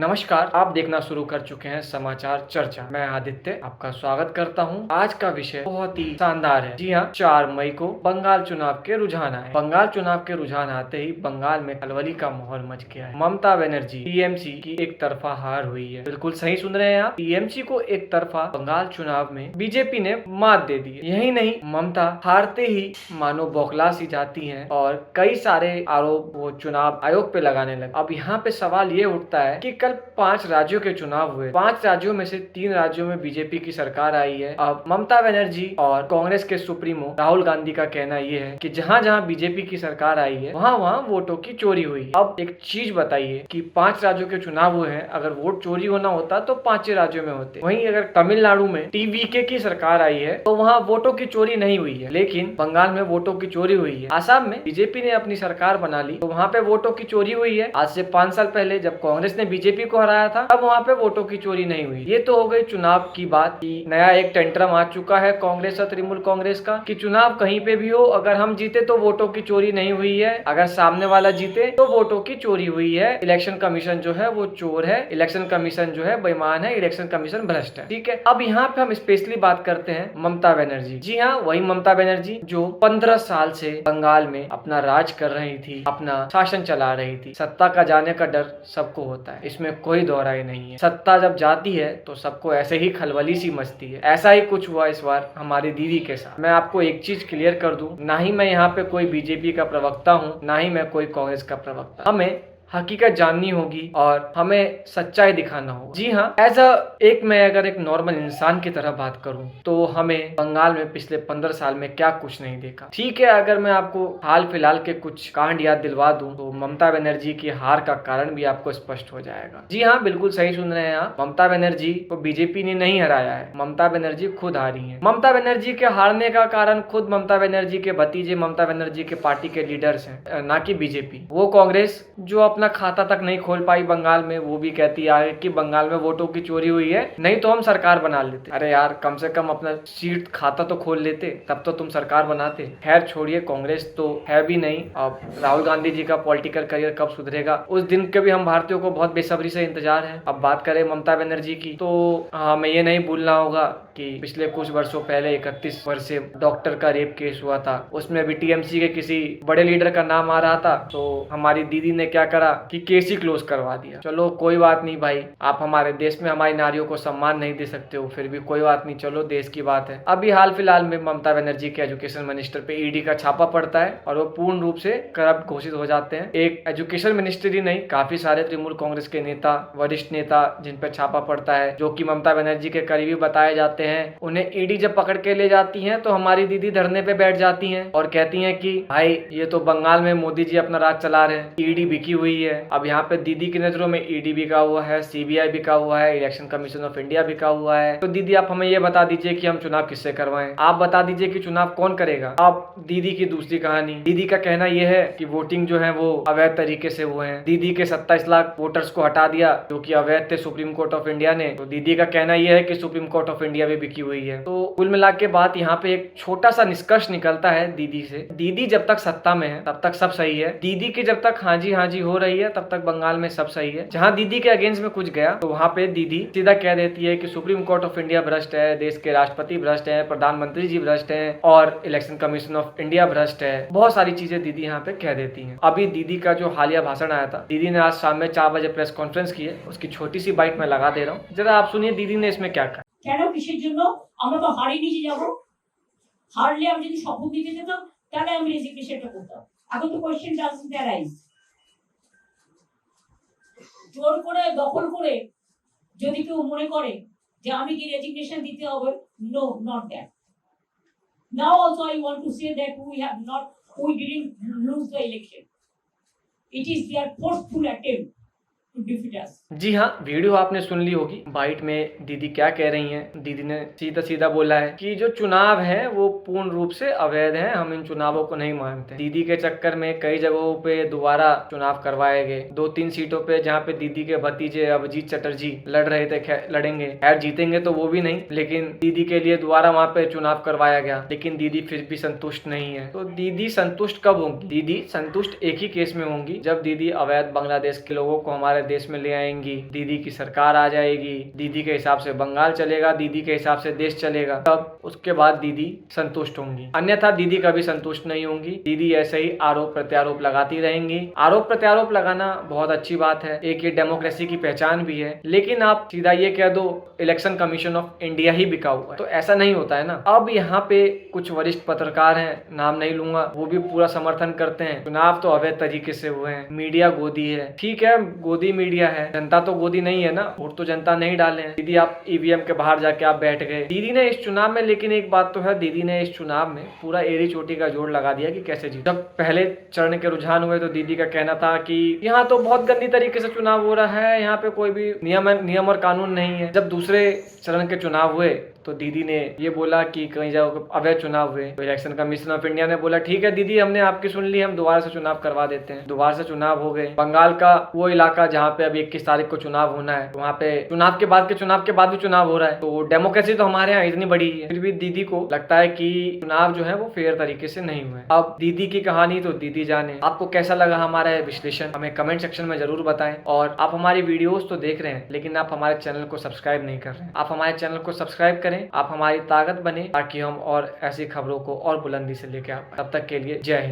नमस्कार, आप देखना शुरू कर चुके हैं समाचार चर्चा। मैं आदित्य आपका स्वागत करता हूं। आज का विषय बहुत ही शानदार है। जी हां, 4 मई को बंगाल चुनाव के रुझान आए। बंगाल चुनाव के रुझान आते ही बंगाल में खलबली का माहौल मच गया है। ममता बनर्जी टीएमसी की एक तरफा हार हुई है। बिल्कुल सही सुन रहे हैं आप, टीएमसी को एक तरफा बंगाल चुनाव में बीजेपी ने मात दे दी है। यही नहीं, ममता हारते ही मानो बौखला सी जाती है और कई सारे आरोप वो चुनाव आयोग पे लगाने लगे। अब यहाँ पे सवाल ये उठता है कि कल 5 राज्यों के चुनाव हुए। 5 राज्यों में से 3 राज्यों में बीजेपी की सरकार आई है। अब ममता बनर्जी और कांग्रेस के सुप्रीमो राहुल गांधी का कहना ये है कि जहाँ जहाँ बीजेपी की सरकार आई है वहाँ वहाँ वोटों की चोरी हुई है। अब एक चीज बताइए कि 5 राज्यों के चुनाव हुए हैं, अगर वोट चोरी होना होता तो 5 राज्यों में होते। वहीं अगर तमिलनाडु में टीवीके की सरकार आई है तो वहाँ वोटों की चोरी नहीं हुई है, लेकिन बंगाल में वोटों की चोरी हुई है। आसाम में बीजेपी ने अपनी सरकार बना ली तो वहाँ पे वोटों की चोरी हुई है। आज से 5 साल पहले जब कांग्रेस ने बीजेपी को हराया था तब वहाँ पे वोटों की चोरी नहीं हुई। ये तो हो गई चुनाव की बात की नया एक टेंट्रम आ चुका है कांग्रेस और तृणमूल कांग्रेस का कि चुनाव कहीं पे भी हो, अगर हम जीते तो वोटों की चोरी नहीं हुई है, अगर सामने वाला जीते तो वोटों की चोरी हुई है। इलेक्शन कमीशन जो है वो चोर है, इलेक्शन कमीशन जो है बेईमान है, इलेक्शन कमीशन भ्रष्ट है। ठीक है, अब यहाँ पे हम स्पेशली बात करते हैं ममता बनर्जी। जी हाँ, वही ममता बनर्जी जो 15 साल से बंगाल में अपना राज कर रही थी, अपना शासन चला रही थी। सत्ता का जाने का डर सबको होता है, इसमें कोई दोहराई नहीं है। सत्ता जब जाती है तो सबको ऐसे ही खलबली सी मचती है। ऐसा ही कुछ हुआ इस बार हमारी दीदी के साथ। मैं आपको एक चीज क्लियर कर दूं, ना ही मैं यहाँ पे कोई बीजेपी का प्रवक्ता हूँ, ना ही मैं कोई कांग्रेस का प्रवक्ता। हमें हकीकत जाननी होगी और हमें सच्चाई दिखाना होगा। जी हाँ, मैं अगर एक नॉर्मल इंसान की तरह बात करूं तो हमें बंगाल में पिछले 15 साल में क्या कुछ नहीं देखा। ठीक है, अगर मैं आपको हाल फिलहाल के कुछ कांड याद दिलवा दूं तो ममता बनर्जी की हार का कारण भी आपको स्पष्ट हो जाएगा। जी हाँ, बिल्कुल सही सुन रहे हैं आप, ममता बनर्जी को बीजेपी ने नहीं हराया है, ममता बनर्जी खुद हारी है। ममता बनर्जी के हारने का कारण खुद ममता बनर्जी के भतीजे ममता बनर्जी के पार्टी के लीडर्स हैं, ना कि बीजेपी। वो कांग्रेस जो अपना खाता तक नहीं खोल पाई बंगाल में, वो भी कहती है कि बंगाल में वोटों की चोरी हुई है, नहीं तो हम सरकार बना लेते। अरे यार, कम से कम अपना सीट खाता तो खोल लेते, तब तो तुम सरकार बनाते। खैर छोड़िए, कांग्रेस तो है भी नहीं। अब राहुल गांधी जी का पॉलिटिकल करियर कब सुधरेगा, उस दिन के भी हम भारतीयों को बहुत बेसब्री से इंतजार है। अब बात करें ममता बनर्जी की तो हमें ये नहीं भूलना होगा कि पिछले कुछ वर्षों पहले 31 वर्षीय डॉक्टर का रेप केस हुआ था, उसमें भी टीएमसी के किसी बड़े लीडर का नाम आ रहा था, तो हमारी दीदी ने क्या करा कि केस ही क्लोज करवा दिया। चलो कोई बात नहीं भाई, आप हमारे देश में हमारी नारियों को सम्मान नहीं दे सकते हो, फिर भी कोई बात नहीं, चलो देश की बात है। अभी हाल फिलहाल में ममता बनर्जी के एजुकेशन मिनिस्टर पे ईडी का छापा पड़ता है और वो पूर्ण रूप से करप्ट घोषित हो जाते हैं। एक एजुकेशन मिनिस्टर ही नहीं, काफी सारे तृणमूल कांग्रेस के नेता, वरिष्ठ नेता जिन पे छापा पड़ता है, जो कि ममता बनर्जी के करीबी बताए जाते हैं, उन्हें ईडी जब पकड़ के ले जाती है तो हमारी दीदी धरने पे बैठ जाती है और कहती है कि भाई ये तो बंगाल में मोदी जी अपना राज चला रहे हैं, ईडी बिकी हुई है। अब यहाँ पे दीदी की नजरों में ईडी बिका हुआ है, सीबीआई बिका हुआ है, इलेक्शन कमीशन ऑफ इंडिया बिका हुआ है। तो दीदी आप हमें ये बता दीजिए कि हम चुनाव किससे करवाएं, आप बता दीजिए कि चुनाव कौन करेगा। अब दीदी की दूसरी कहानी, दीदी का कहना यह है कि वोटिंग जो है वो अवैध तरीके से हुए हैं। दीदी के 27 लाख वोटर्स को हटा दिया जो कि अवैध थे सुप्रीम कोर्ट ऑफ इंडिया ने, तो दीदी का कहना यह है कि सुप्रीम कोर्ट ऑफ इंडिया भी बिकी हुई है। तो कुल मिला के बात यहाँ पे एक छोटा सा निष्कर्ष निकलता है दीदी से, दीदी जब तक सत्ता में है तब तक सब सही है। दीदी की जब तक हाँ जी हो रही है तब तक बंगाल में सब सही है। जहाँ दीदी के अगेंस्ट में कुछ गया तो वहाँ पे दीदी सीधा कह देती है कि सुप्रीम कोर्ट ऑफ इंडिया भ्रष्ट है, देश के राष्ट्रपति भ्रष्ट है, प्रधानमंत्री जी भ्रष्ट है और इलेक्शन कमीशन ऑफ इंडिया भ्रष्ट है। बहुत सारी चीजें दीदी यहाँ पे कह देती है। अभी दीदी का जो हालिया भाषण आया था, दीदी ने आज शाम में 4 बजे प्रेस कॉन्फ्रेंस की है, उसकी छोटी सी बाइट में लगा दे रहा हूँ, जरा आप सुनिए दीदी ने इसमें क्या कहा। কেন কিসের জন্য আমরা তো হারিয়ে নিয়ে যাব, হারলে আমি যদি শপথ নিতে যেতাম তাহলে আমি রেজিগনেশনটা করতাম। এখন তো কোশ্চেন ডাজন্ট অ্যারাইজ। জোর করে দখল করে যদি কেউ মনে করে যে আমি কি রেজিগনেশন দিতে হবে, no, not that. Now also I want to say that we didn't lose the election, it is there forceful attempt to defeat us. जी हाँ, वीडियो आपने सुन ली होगी। बाइट में दीदी क्या कह रही हैं। दीदी ने सीधा सीधा बोला है कि जो चुनाव है वो पूर्ण रूप से अवैध है, हम इन चुनावों को नहीं मानते। दीदी के चक्कर में कई जगहों पे दोबारा चुनाव करवाए गए, 2-3 सीटों पे जहाँ पे दीदी के भतीजे अभिजीत चटर्जी लड़ रहे थे, लड़ेंगे, खैर जीतेंगे तो वो भी नहीं, लेकिन दीदी के लिए दोबारा वहाँ पे चुनाव करवाया गया, लेकिन दीदी फिर भी संतुष्ट नहीं है। तो दीदी संतुष्ट कब होंगी? दीदी संतुष्ट एक ही केस में होंगी, जब दीदी अवैध बांग्लादेश के लोगों को हमारे देश में ले आएंगी, आएंगी, दीदी की सरकार आ जाएगी, दीदी के हिसाब से बंगाल चलेगा, दीदी के हिसाब से देश चलेगा, तब उसके बाद दीदी संतुष्ट होंगी। अन्यथा दीदी कभी संतुष्ट नहीं होंगी। दीदी ऐसे ही आरोप प्रत्यारोप लगाती रहेंगी। आरोप प्रत्यारोप लगाना बहुत अच्छी बात है, एक ये डेमोक्रेसी की पहचान भी है, लेकिन आप सीधा ये कह दो इलेक्शन कमीशन ऑफ इंडिया ही बिका हुआ है, तो ऐसा नहीं होता है ना। अब यहाँ पे कुछ वरिष्ठ पत्रकार हैं, नाम नहीं लूंगा, वो भी पूरा समर्थन करते हैं चुनाव तो अवैध तरीके से हुए हैं, मीडिया गोदी है। ठीक है, गोदी मीडिया है, जनता तो गोदी नहीं है ना, वोट तो जनता नहीं डाले हैं। दीदी आप ईवीएम के बाहर जाके आप बैठ गए दीदी ने इस चुनाव में, लेकिन एक बात तो है, दीदी ने इस चुनाव में पूरा एड़ी चोटी का जोड़ लगा दिया कि कैसे जीत। जब पहले चरण के रुझान हुए तो दीदी का कहना था कि यहाँ तो बहुत गंदी तरीके से चुनाव हो रहा है, यहाँ पे कोई भी नियम और कानून नहीं है। जब दूसरे चरण के चुनाव हुए तो दीदी ने ये बोला कि कहीं जाओ अवैध चुनाव हुए, तो इलेक्शन कमीशन ऑफ इंडिया ने बोला ठीक है दीदी, हमने आपकी सुन ली, हम दोबारा से चुनाव करवा देते हैं। दोबारा से चुनाव हो गए। बंगाल का वो इलाका जहाँ पे अभी 21 तारीख को चुनाव होना है, वहाँ पे चुनाव के बाद भी चुनाव हो रहा है। तो डेमोक्रेसी तो हमारे यहाँ इतनी बड़ी है, फिर भी दीदी को लगता है कि चुनाव जो है वो फेयर तरीके से नहीं हुए। अब दीदी की कहानी तो दीदी जाने। आपको कैसा लगा हमारा विश्लेषण, हमें कमेंट सेक्शन में जरूर बताएं। और आप हमारी वीडियोस तो देख रहे हैं, लेकिन आप हमारे चैनल को सब्सक्राइब नहीं कर रहे हैं। आप हमारे चैनल को सब्सक्राइब करें, आप हमारी ताकत बने, ताकि हम और ऐसी खबरों को और बुलंदी से लेके आ पाए। तब तक के लिए जय हिंद।